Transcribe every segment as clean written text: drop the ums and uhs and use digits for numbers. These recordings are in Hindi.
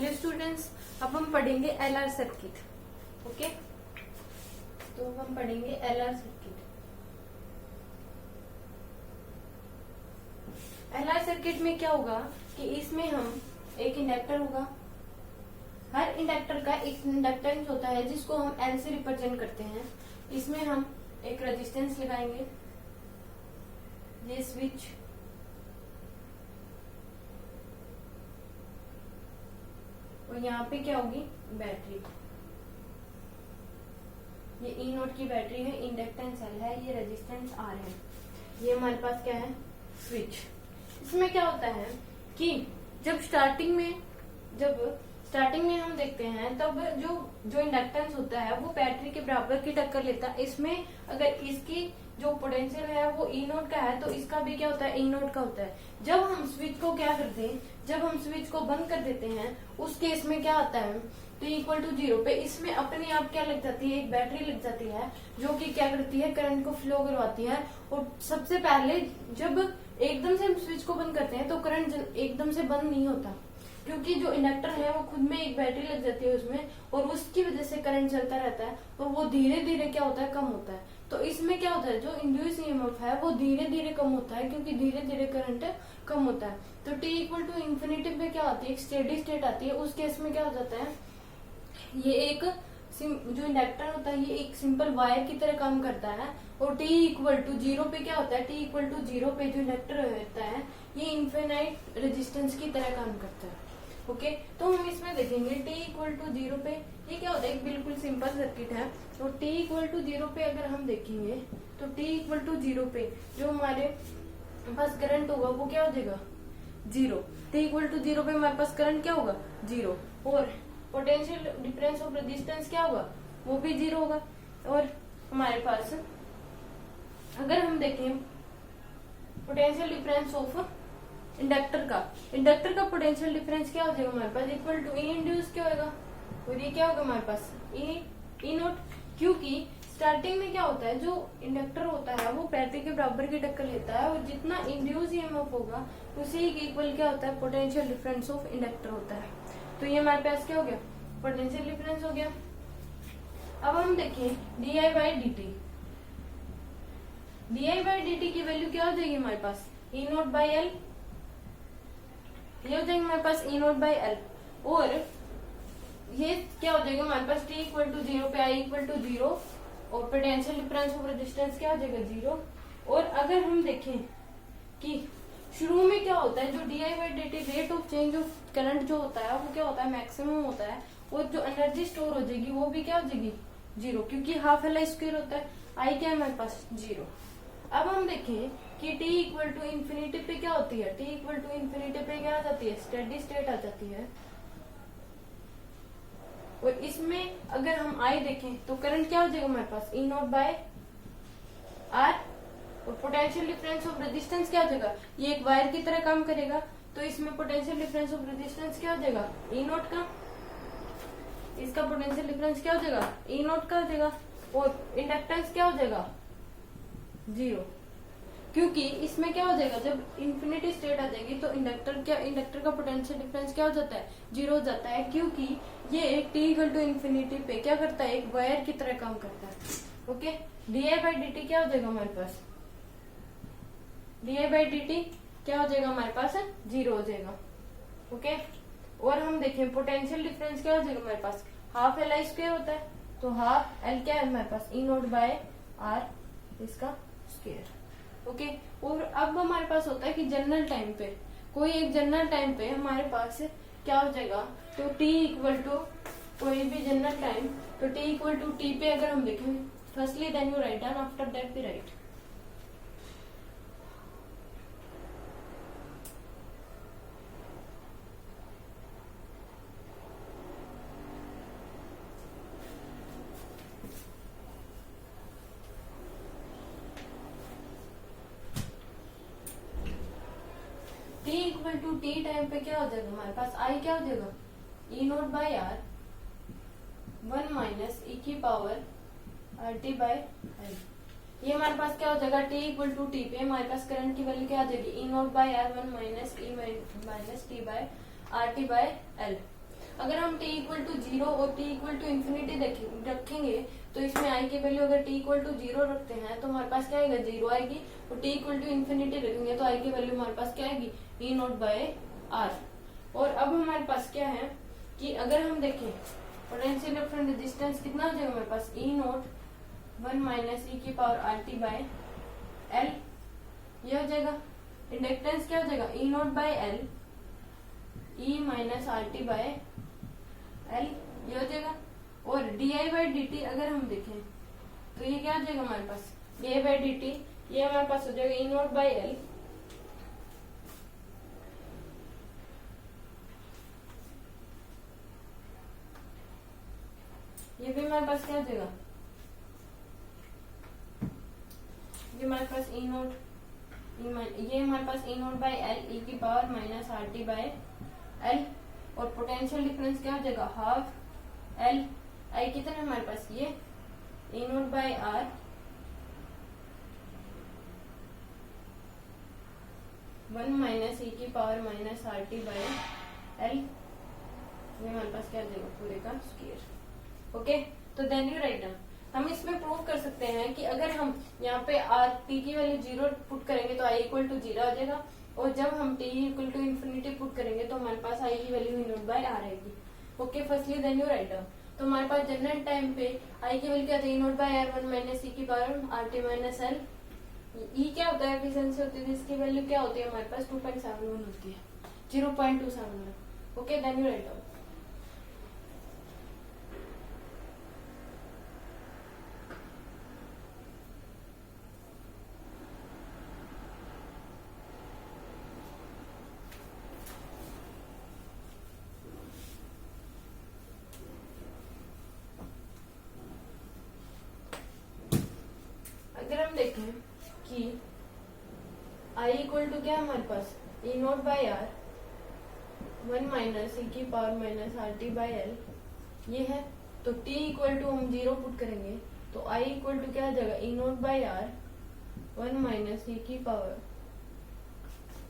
हेलो स्टूडेंट्स, अब हम पढ़ेंगे एलआर सर्किट। ओके, तो अब हम पढ़ेंगे एलआर सर्किट। एलआर सर्किट में क्या होगा कि इसमें हम एक इंडक्टर होगा, हर इंडक्टर का एक इंडक्टेंस होता है जिसको हम एल से रिप्रेजेंट करते हैं। इसमें हम एक रेजिस्टेंस लगाएंगे, ये स्विच, और यहाँ पे क्या होगी बैटरी। ये ई नोड की बैटरी है, इंडक्टेंस एल है, ये रेजिस्टेंस आर है, ये हमारे पास क्या है स्विच। इसमें क्या होता है कि जब स्टार्टिंग में हम देखते हैं तब जो इंडक्टेंस होता है वो बैटरी के बराबर की टक्कर लेता है। इसमें अगर इसकी जो पोटेंशियल है वो ई नोड का है तो इसका भी क्या होता है ई नोड का होता है। जब हम स्विच को क्या करते हैं, जब हम स्विच को बंद कर देते हैं उस केस में क्या आता है T इक्वल टू 0 पे इसमें अपने आप क्या लग जाती है, एक बैटरी लग जाती है जो कि क्या करती है करंट को फ्लो करवाती है। और सबसे पहले जब एकदम से हम स्विच को बंद करते हैं तो करंट एकदम से बंद नहीं होता, क्योंकि जो इंडक्टर है वो खुद में एक बैटरी लग जाती है उसमें, और उसकी वजह से करंट चलता रहता है और वो धीरे धीरे क्या होता है कम होता है। तो इसमें क्या होता है जो इंड्यूस ईएमएफ है वो धीरे धीरे कम होता है, क्योंकि धीरे धीरे करंट कम होता है। तो टी इक्वल टू इन्फिनिटी पे क्या आती है, एक स्टेडी स्टेट आती है। उस केस में क्या हो जाता है, ये एक जो इंडक्टर होता है ये एक सिंपल वायर की तरह काम करता है। और t इक्वल टू 0 पे क्या होता है, t इक्वल टू 0 पे जो इंडक्टर होता है ये इन्फिनाइट रेजिस्टेंस की तरह काम करता है। ओके, तो हम इसमें देखेंगे t इक्वल टू 0 पे ये क्या होता है, एक बिल्कुल सिंपल सर्किट है। तो t इक्वल टू 0 पे अगर हम देखेंगे तो t इक्वल टू 0 पे जो हमारे पास करंट होगा वो क्या हो जाएगा 0। t इक्वल टू 0 पे हमारे पास करंट क्या होगा 0, और पोटेंशियल डिफरेंस ऑफ रेजिस्टेंस क्या होगा वो भी 0 होगा। और हमारे पास अगर हम देखें पोटेंशियल डिफरेंस ऑफ इंडक्टर का पोटेंशियल डिफरेंस क्या हो जाएगा हमारे पास इक्वल टू ई इंड्यूस क्या होगा, और ये क्या होगा हमारे पास ई नोट। क्योंकि स्टार्टिंग में क्या होता है जो इंडक्टर होता है वो बैटरी के बराबर की टक्कर लेता है, और जितना इंड्यूस ईएमएफ होगा उसी के इक्वल क्या होता है पोटेंशियल डिफरेंस ऑफ इंडक्टर होता है। तो ये हमारे पास क्या हो गया पोटेंशियल डिफरेंस हो गया। अब हम देखें डी बाई डी की वैल्यू क्या हो जाएगी हमारे पास ई नोट बाई एल, ये हो जाएगी हमारे पास ई नोट बाई एल। और ये क्या हो जाएगा हमारे पास टी इक्वल टू 0 पे आई इक्वल टू 0, और पोटेंशियल डिफरेंस ऑफ रेजिस्टेंस क्या हो जाएगा 0। और अगर हम देखें कि शुरू में क्या होता है जो D rate of change of current जो होता है वो क्या होता है मैक्सिमम होता है, और जो एनर्जी स्टोर हो जाएगी वो भी क्या हो जाएगी 0, क्योंकि हाफ एल आई स्क्वायर होता है, आई क्या है हमारे पास 0। अब हम देखें कि t इक्वल टू इन्फिनिटी पे क्या होती है, t इक्वल टू इन्फिनिटी पे क्या आ जाती है स्टेडी स्टेट आ जाती है। और इसमें अगर हम I देखें तो करंट क्या हो जाएगा हमारे पास ई नोट बाय आर, और पोटेंशियल डिफरेंस ऑफ रेजिस्टेंस क्या हो जाएगा ये एक वायर की तरह काम करेगा। तो इसमें पोटेंशियल डिफरेंस ऑफ रेजिस्टेंस क्या हो जाएगा ई नोट का, इसका पोटेंशियल डिफरेंस क्या हो जाएगा ई नोट का हो जाएगा, और इंडक्टेंस क्या हो जाएगा 0, क्योंकि इसमें क्या हो जाएगा जब इन्फिनिटी स्टेट आ जाएगी तो इंडक्टर का पोटेंशियल डिफरेंस क्या हो जाता है 0 हो जाता है, क्योंकि ये एक t इक्वल टू इन्फिनिटी पे क्या करता है एक वायर की तरह काम करता है। Okay, D by D t क्या हो जाएगा हमारे पास, डी बाई डी टी क्या हो जाएगा हमारे पास 0 हो जाएगा। ओके, और हम देखें पोटेंशियल डिफरेंस क्या हो जाएगा हमारे पास हाफ एल आई स्क्वायर होता है, तो हाफ एल क्या है हमारे पास ई नोट बाय आर इसका स्क्वायर। ओके, और अब हमारे पास होता है कि जनरल टाइम पे कोई एक जनरल टाइम पे हमारे पास क्या हो जाएगा, तो t इक्वल टू कोई भी जनरल टाइम, तो t इक्वल टू t पे अगर हम देखें firstly then you write down after that we write. t equal to t time पे क्या हो जाएगा हमारे पास I क्या हो जाएगा ई naught by r 1 minus e की power are t by L. ये हमारे पास क्या हो जाएगा t इक्वल टू t पे हमारे पास करंट की वैल्यू क्या आ जाएगी e naught by r 1 minus e minus t by r t by l. अगर हम t इक्वल टू 0 और t इक्वल टू इन्फिनिटी रखेंगे तो इसमें i की वैल्यू अगर t इक्वल टू 0 रखते हैं तो हमारे पास क्या आएगा, 0 आएगी। और t इक्वल टू इन्फिनिटी रखेंगे तो i की वैल्यू हमारे पास क्या आएगी, e नॉट बाय r। और अब हमारे पास क्या है कि अगर हम देखें पोटेंशियल डिफरेंस रेजिस्टेंस कितना हो जाएगा हमारे पास, e नॉट 1 माइनस e की power R T by L, ये हो जाएगा। इंडक्टेंस क्या हो जाएगा, e not by l e minus R T by L, ये हो जाएगा। और d I by D t अगर हम देखें तो ये क्या हो जाएगा हमारे पास, d I by D t, ये हमारे पास हो जाएगा e नॉट बाय एल ये भी हमारे पास क्या हो जाएगा, ये हमारे पास e नॉट, ये हमारे पास e not by l e की power minus R T by L. और पोटेंशियल डिफरेंस क्या हो जाएगा, हाफ एल, आई कितना है हमारे पास, ये e not by R one minus e की power minus R T by L, ये हमारे पास क्या हो जाएगा पूरे का स्क्वायर। ओके, तो देन यू राइट डाउन। हम इसमें प्रूव कर सकते हैं कि अगर हम यहाँ पे आर टी की वैल्यू 0 पुट करेंगे तो आई इक्वल टू 0 आ जाएगा। और जब हम T equal to infinity put करेंगे तो हमारे पास आई की वैल्यू नोट बाय आर आएगी। Okay, firstly then you write down. तो हमारे पास जनरल टाइम पे आई की वैल्यू क्या थी, naught by are 1 minus e की power are t minus l. E क्या होता है, एफिशिएंसी होती है, इसकी वैल्यू क्या होती है हमारे पास 2.71 होती है, 0.271। Okay, then you write down. अगर हम देखें कि I इक्वल टू क्या है हमारे पास, e not by are 1 minus e की power minus R T by L, ये है। तो t इक्वल टू हम 0 पुट करेंगे तो I इक्वल टू क्या आ जाएगा, e not by are 1 minus e की पावर,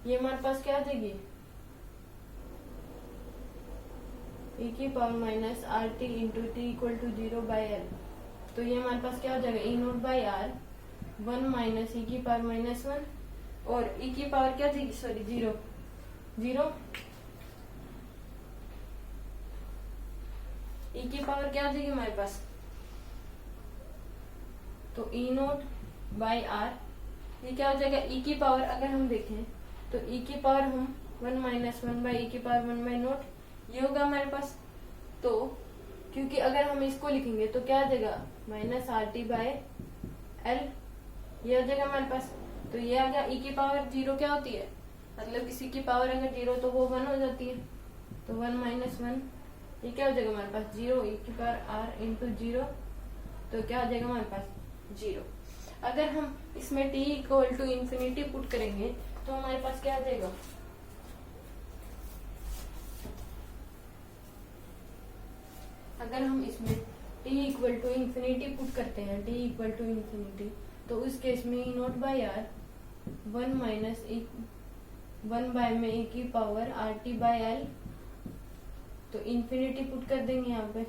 ये हमारे पास क्या आ जाएगी, e की power minus are T into T equal to 0 by L. तो ये हमारे पास क्या हो जाएगा, e not by are 1 minus e की पावर माइनस 1 और e की पावर क्या जाएगी, सॉरी 0 e की पावर क्या आ जाएगी हमारे पास, तो e नॉट बाय आर, ये क्या हो जाएगा e की पावर, अगर हम देखें तो e की पावर हम 1 माइनस 1 बाई e की पावर 1 बाय नोट, ये होगा हमारे पास। तो क्योंकि अगर हम इसको लिखेंगे तो क्या आ जाएगा, minus R T by L, ये हो जाएगा हमारे पास। तो ये आ गया, e की पावर 0 क्या होती है, मतलब किसी की पावर अगर 0 तो वो 1 हो जाती है। तो 1 माइनस 1, ये क्या हो जाएगा हमारे पास 0, e की पावर r इंटू 0, तो क्या हो जाएगा हमारे पास 0। अगर हम इसमें t equal to infinity put करेंगे तो हमारे पास क्या आ जाएगा, अगर हम इसमें t equal to infinity put करते हैं, t इक्वल टू इन्फिनिटी, तो उस केस में e not by are 1 minus 1 by में e की power R T by L, तो इन्फिनिटी पुट कर देंगे यहाँ पे,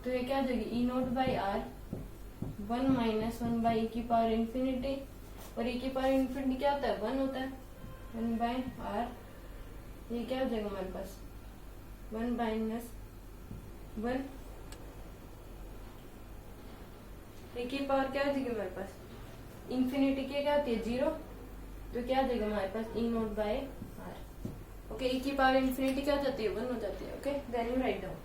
तो ये क्या आ जाएगी, e not by are 1 minus 1 by e की पावर इन्फिनिटी, और e की पावर इन्फिनिटी क्या होता है, 1 होता है, 1 बाय आर, ये क्या हो जाएगा हमारे पास 1 माइनस 1, e की पावर क्या हो जाएगी हमारे पास, इन्फिनिटी की क्या होती है 0, तो क्या आ जाएगा हमारे पास e not by R. Okay, e की पावर इन्फिनिटी क्या हो जाती है, 1 हो जाती है। Okay, then you write down.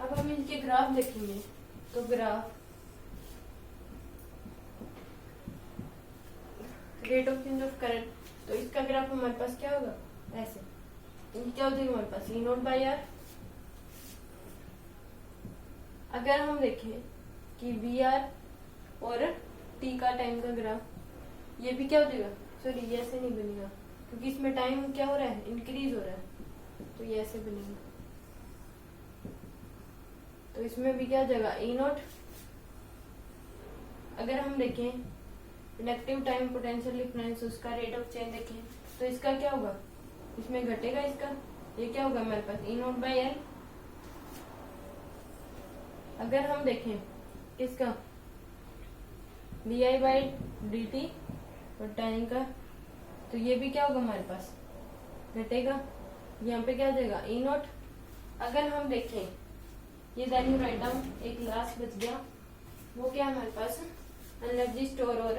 अब हम इनके ग्राफ देखेंगे, तो graph rate of change of current, तो इसका ग्राफ हमारे पास क्या होगा, ऐसे क्या हो जाएगा हमारे पास e नॉट बाय आर। अगर हम देखें कि वी आर और टी का टाइम का ग्राफ ये भी क्या हो जाएगा, सॉरी ये ऐसे नहीं बनेगा क्योंकि इसमें टाइम क्या हो रहा है, इंक्रीज हो रहा है, तो ये ऐसे बनेगा। तो इसमें भी क्या हो जाएगा ई नॉट। अगर हम देखें इंडक्टिव टाइम पोटेंशियल डिफरेंस, उसका रेट ऑफ चेंज देखें तो इसका क्या होगा, इसमें घटेगा इसका, ये क्या होगा हमारे पास ई नॉट बाई एल। अगर हम देखें किसका D I by D T और टाइम का, तो ये भी क्या होगा हमारे पास घटेगा, यहाँ पे क्या हो जाएगा ई नॉट। अगर हम देखें ये देन यू राइट डाउन, एक लास्ट बच गया, वो क्या है हमारे पास एनर्जी स्टोर और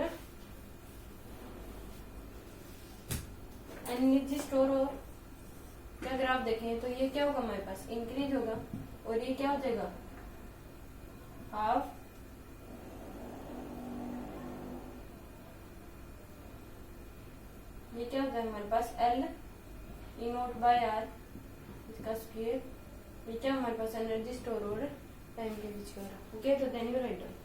एनर्जी स्टोर और का ग्राफ देखें तो ये क्या होगा हमारे पास इंक्रीज होगा, और ये क्या हो जाएगा हाफ। ये क्या होता है हमारे पास l e naught by r इसका स्क्वायर। ये क्या हमारे पास एनर्जी स्टोर और टाइम के बीच का ग्राफ। ओके, तो देन यू राइट डाउन।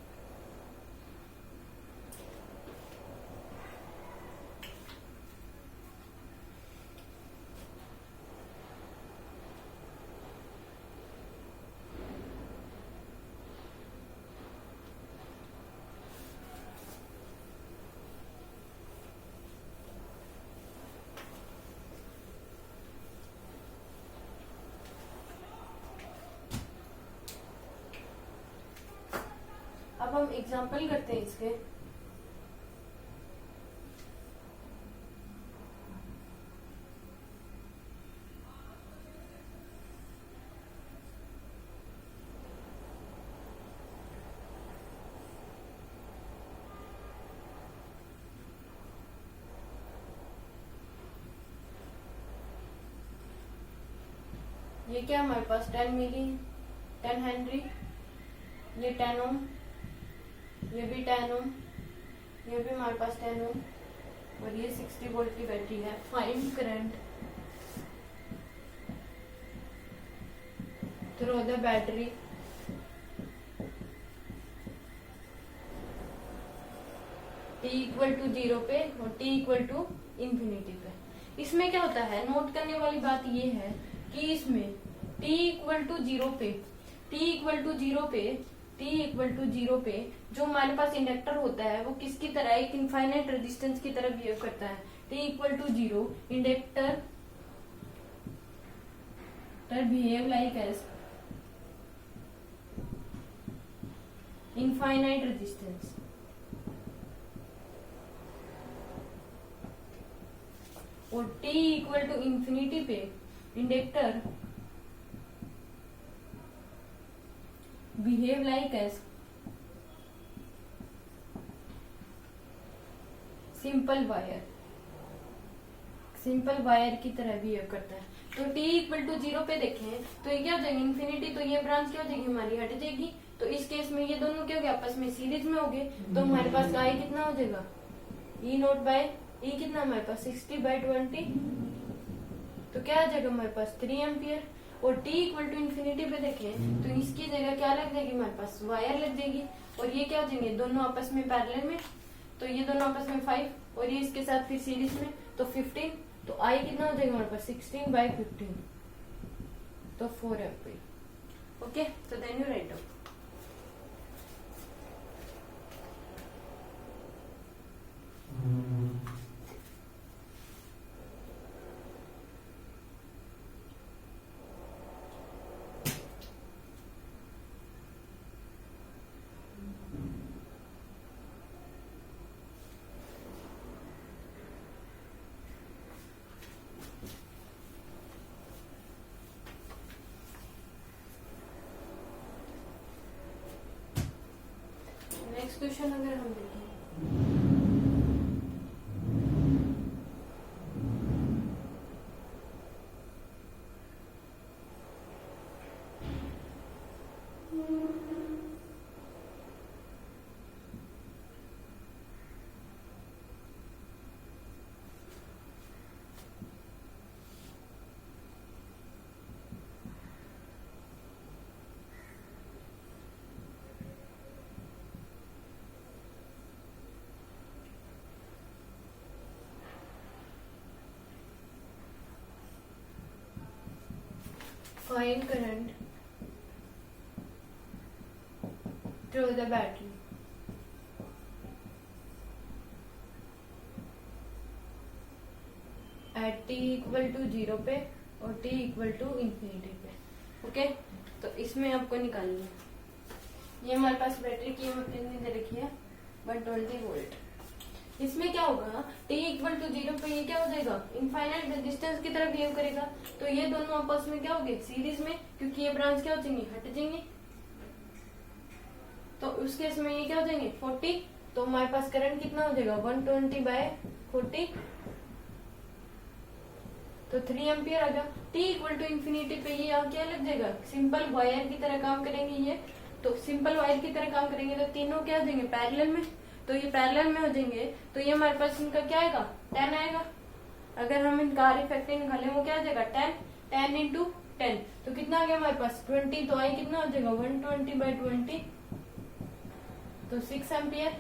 अब हम एग्जाम्पल करते हैं इसके। ये क्या हमारे पास 10 मिली 10 हेनरी, ये 10 ओम, ये भी 10 ओम, ये भी हमारे पास 10 ओम, और ये 60 वोल्ट की बैटरी है। Find current through the battery t equal to 0 पे और t इक्वल टू इंफिनिटी पे। इसमें क्या होता है, नोट करने वाली बात ये है कि इसमें t इक्वल टू 0 पे t इक्वल टू 0 पे t इक्वल टू 0 पे जो हमारे पास इंडक्टर होता है वो किसकी तरह, एक इनफाइनाइट रेजिस्टेंस की तरह बिहेव करता है। t equal to 0 inductor behave like as infinite resistance. और t इक्वल टू इंफिनिटी पे inductor behave like as simple wire की तरह बिहेव करता है। तो t इक्वल टू 0 पे देखें तो ये क्या हो जाएगी इन्फिनिटी, तो ये ब्रांच क्या हो जाएगी हमारी हट जाएगी। तो इस केस में ये दोनों क्या हो गए आपस में सीरीज में हो गए, तो हमारे पास आई कितना हो जाएगा ई नोट बाय ई कितना हमारे पास 60 बाय 20, तो क्या आ जाएगा हमारे पास 3 एम्पियर। और t इक्वल टू इन्फिनिटी पे देखें तो इसकी जगह क्या लग जाएगी हमारे पास वायर लग जाएगी, और ये क्या हो जाएंगे दोनों आपस में पैरेलल में, तो ये दोनों आपस में 5 और ये इसके साथ फिर सीरीज में तो 15, तो आई कितना हो जाएगा हमारे पास 16 बाय 15, तो 4 एम्पियर। ओके, तो then you write down. Next question अगर हम देखें find current through the battery. At t equal to 0 पे और t इक्वल टू इंफिनिटी पे। ओके, तो इसमें आपको निकालनी है। ये हमारे पास बैटरी की कितनी दे रखी है 120 वोल्ट। इसमें क्या होगा, t इक्वल टू 0 पे ये क्या हो जाएगा, इनफाइनाइट रेजिस्टेंस की तरफ बिहेव करेगा। तो ये दोनों आपस में क्या हो गए, सीरीज में, क्योंकि ये ब्रांच क्या हो जाएंगे, हट जाएंगे। तो उस केस में ये क्या हो जाएंगे 40। तो हमारे पास करंट कितना हो जाएगा 120/40, तो 3 एम्पियर आ गया। t इक्वल टू इन्फिनिटी पे ये क्या लग जाएगा, सिंपल वायर की तरह काम करेंगे ये। तो सिंपल वायर की तरह काम करेंगे तो तीनों क्या हो जाएंगे पैरेलल में। तो ये पैरेलल में हो जाएंगे, तो ये हमारे पास इनका क्या आएगा 10 आएगा। अगर हम इनका आर इफेक्टिव निकालें वो क्या आ जाएगा 10 इंटू 10, तो कितना आ गया हमारे पास 20। तो आई कितना हो जाएगा 120/20, तो 6 एम्पियर।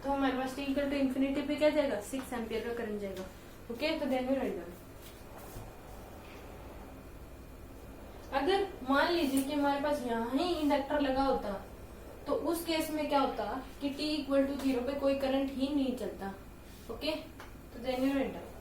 तो हमारे पास t इक्वल टू इन्फिनिटी पे क्या जाएगा 6 एम्पियर का करंट जाएगा। ओके, तो देन यू राइट डाउन। अगर मान लीजिए कि हमारे पास यहाँ ही इंडक्टर लगा होता तो उस केस में क्या होता कि t इक्वल टू 0 पे कोई करंट ही नहीं चलता। ओके, तो देन यू राइट डाउन।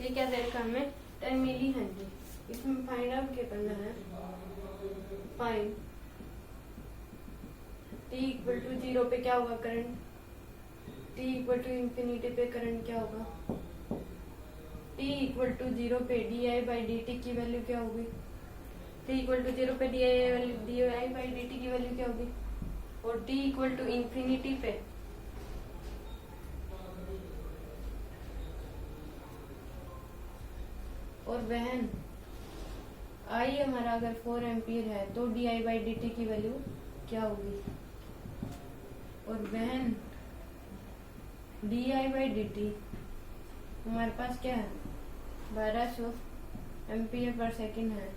ये क्या दे रखा हमें 10 मिली हेनरी। इसमें फाइंड आउट क्या करना है, फाइंड t इक्वल टू 0 पे क्या होगा current, t equal to infinity पे करंट क्या होगा, t इक्वल टू 0 पे di/dt की वैल्यू क्या होगी, t इक्वल टू 0 पे di/dt की वैल्यू क्या होगी, और t इक्वल टू इंफिनिटी पे और वहन आई हमारा अगर 4 एम्पियर है तो di/dt की वैल्यू क्या होगी, और वहन di/dt हमारे पास क्या है 1200 एम्पियर पर सेकेंड है।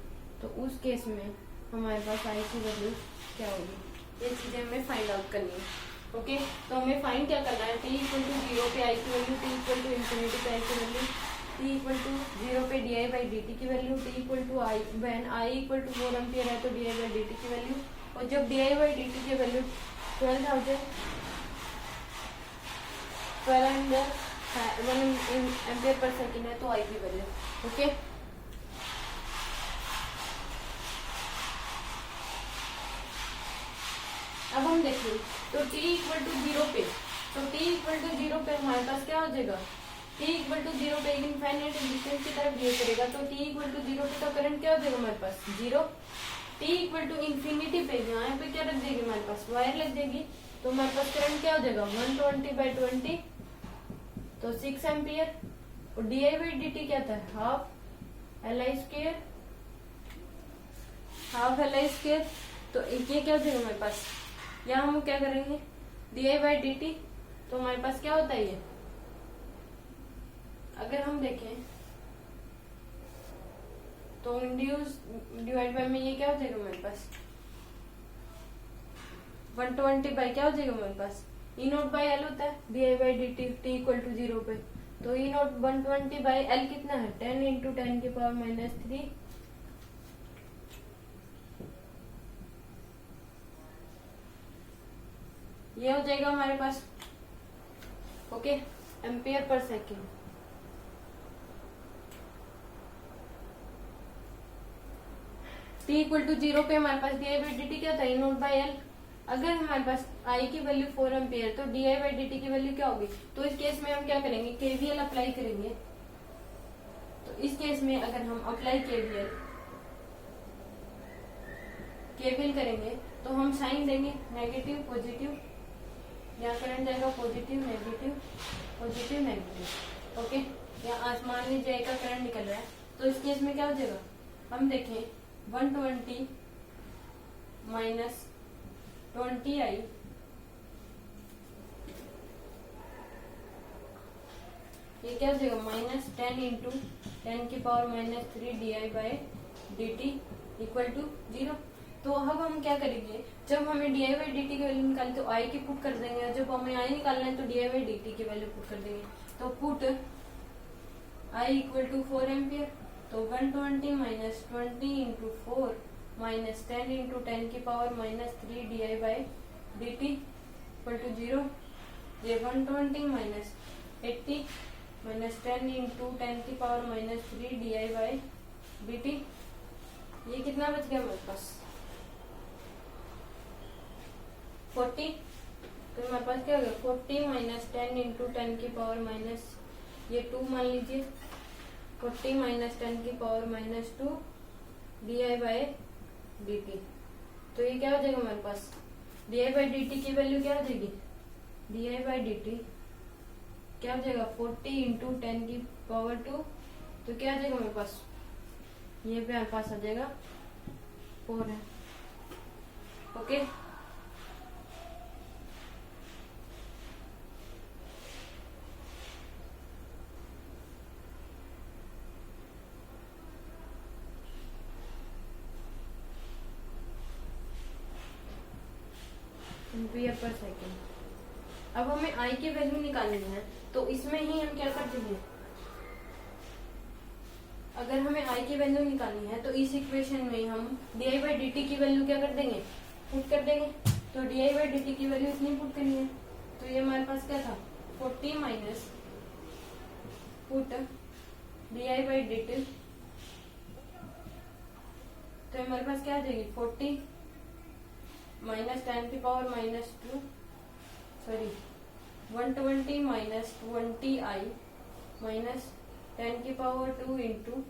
तो उस केस में हमारे पास आई की वैल्यू क्या होगी, ये चीजें हमें फाइंड आउट करनी है। ओके, तो हमें फाइंड क्या करना है, t इक्वल टू 0 पे आई की value, t equal to infinity पे आई की वैल्यू, t इक्वल टू 0 पे di/dt की value, t equal to I, when i equal to 4 ampere है तो di/dt की वैल्यू, और जब di/dt की वैल्यू 1200 एम्पियर पर सेकेंड है तो आई की वैल्यू। ओके, अब हम देखें तो t इक्वल टू 0 पे, तो t इक्वल टू 0 पे हमारे पास क्या हो जाएगा, t इक्वल टू 0 पे एक इनफाइनाइट रेजिस्टेंस की तरफ बिहेव करेगा। तो t इक्वल टू 0 पे तो करंट क्या हो जाएगा हमारे पास 0। t इक्वल टू इंफिनिटी पे यहाँ पे क्या रख देगी हमारे पास वायर लग देगी, तो हमारे पास करंट क्या हो जाएगा 120/20, तो 6 एम्पियर, और di/dt क्या था हाफ Li², हाफ Li²। तो ये क्या हो जाएगा हमारे पास, यहाँ हम क्या करेंगे di/dt, तो हमारे पास क्या होता है ये, अगर हम देखें तो इंड्यूस डिवाइड बाय में ये क्या हो जाएगा हमारे पास 120 बाई क्या हो जाएगा हमारे पास E0/L होता है di/dt t इक्वल टू 0 पे, तो E0 120/L कितना है 10 इंटू 10 की पावर -3, ये हो जाएगा हमारे पास, okay, ampere per second. t equal to 0 पे हमारे पास d I by D t क्या था, ई नोट बाई एल। अगर हमारे पास I की वैल्यू 4 एम्पियर तो D I by D T की वैल्यू क्या होगी, तो इस केस में हम क्या करेंगे, केवीएल अप्लाई करेंगे। तो इस केस में अगर हम अप्लाई केवीएल करेंगे तो हम साइन देंगे नेगेटिव पॉजिटिव, यहाँ करंट जाएगा positive negative positive negative, okay. यहाँ आसमान में जे का करंट निकल रहा है, तो इस केस में क्या हो जाएगा, हम देखें 120 माइनस 20i ये क्या हो जाएगा, माइनस 10 इंटू 10 की power minus 3 D I by D T equal to 0। तो अब हम क्या करेंगे, जब हमें D I by D T की वैल्यू निकालनी तो आई की पुट कर देंगे, और जब हमें आई निकालना है तो D I by D T की वैल्यू पुट कर देंगे। तो put I equal to 4 ampere, तो 120 माइनस 20 इंटू 4 माइनस 10 इंटू 10 की power minus 3 D I by D T equal to 0। ये 120 माइनस 80 माइनस 10 इंटू 10 की power minus 3 D I by D t, ये कितना बच गया हमारे पास 40। तो हमारे पास क्या हो गया 40 माइनस 10 इंटू 10 की पावर माइनस ये 2 मान लीजिए, 40 माइनस 10 की power minus 2 d I by D t. तो ये क्या हो जाएगा हमारे पास, d I by D T की वैल्यू क्या हो जाएगी, d I by D t क्या हो जाएगा 40 इंटू 10 की पावर 2, तो क्या आ जाएगा हमारे पास, ये भी हमारे पास आ जाएगा 4 है, ओके। Ampere per second. अब हमें आई की वैल्यू निकालनी है, तो इसमें ही हम क्या करते हैं, अगर हमें आई की वैल्यू निकालनी है तो इस इक्वेशन में हम D I by D T की वैल्यू क्या कर देंगे, पुट कर देंगे। तो D I by D T की वैल्यू इतनी पुट करनी है, तो ये हमारे पास क्या था 40 minus put D I by D t, तो हमारे पास क्या आ जाएगी 40 माइनस 10 की पावर माइनस 2 सॉरी 120 माइनस 20 आई माइनस 10 की पावर 2 इंटू